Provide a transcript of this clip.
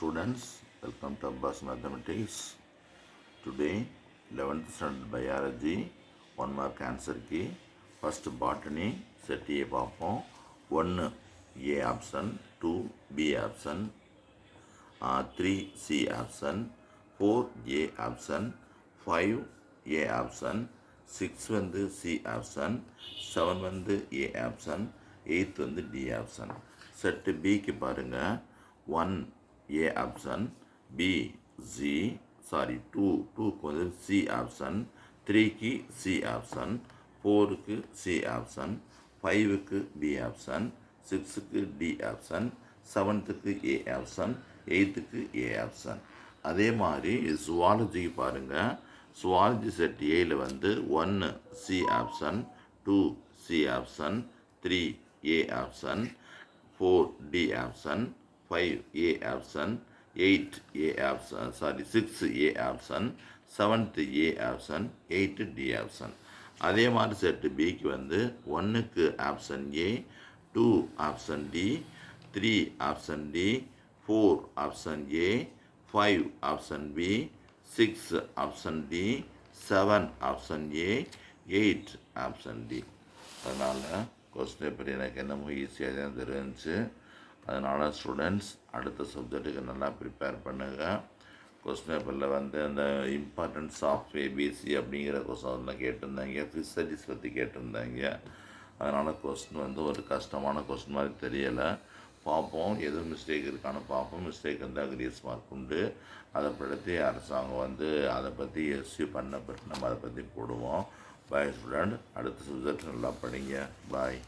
students, welcome to Abbas Mathematics. Today 11th standard biology 1 mark answer key. First botany set A பார்ப்போம். 1 A option, 2 B option, 3 C option, 4 A option, 5 A option, 6 வந்து C option, 7 வந்து A option, 8 வந்து D option. Set Bக்கு பாருங்க 1 A option, B Z, 2க்கு வந்து C option, 3க்கு C option, 4க்கு C option, 5க்கு B option, 6க்கு D option, 7க்கு A option, 8க்கு A option. அதே மாதிரி சுவாலஜிக்கு பாருங்க. சுவாலஜி செட் ஏல வந்து 1 C option, 2 C option, 3 A option, 4 D option, 5 A option, 8 A option, 6 A option, 7th A option, 8 D option. அதே மாதிரி set பிக்கு வந்து 1க்கு option A, 2 option D, 3 option D, 4 option A, 5 option B, 6 option D, 7 option A, 8 option D. அதனால் question paper எனக்கு என்னமோ ஈஸியாக தான் தெரிஞ்சிச்சு. அதனால் ஸ்டூடெண்ட்ஸ் அடுத்த சப்ஜெக்ட்டுக்கு நல்லா ப்ரிப்பேர் பண்ணுங்கள். கொஸ்டின் பேப்பரில் வந்து அந்த இம்பார்ட்டன்ஸ் ஆஃப் ஏபிசி அப்படிங்கிற கொஸ்டின் கேட்டிருந்தாங்க, ஃபிஷரிஸ் பற்றி கேட்டிருந்தாங்க. அதனால் கொஸ்டின் வந்து ஒரு கஷ்டமான கொஸ்டின் மாதிரி தெரியலை. பார்ப்போம், எது மிஸ்டேக் இருக்கான்னு பார்ப்போம். மிஸ்டேக் இருந்தால் கிரேஸ் மார்க் உண்டு. அதை பற்றி அரசாங்கம் வந்து அதை பற்றி எஸ்யூ பண்ணப்பட்டு நம்ம அதை பற்றி போடுவோம். பாய் ஸ்டூடெண்ட், அடுத்த சப்ஜெக்ட் நல்லா படிங்க. பாய்.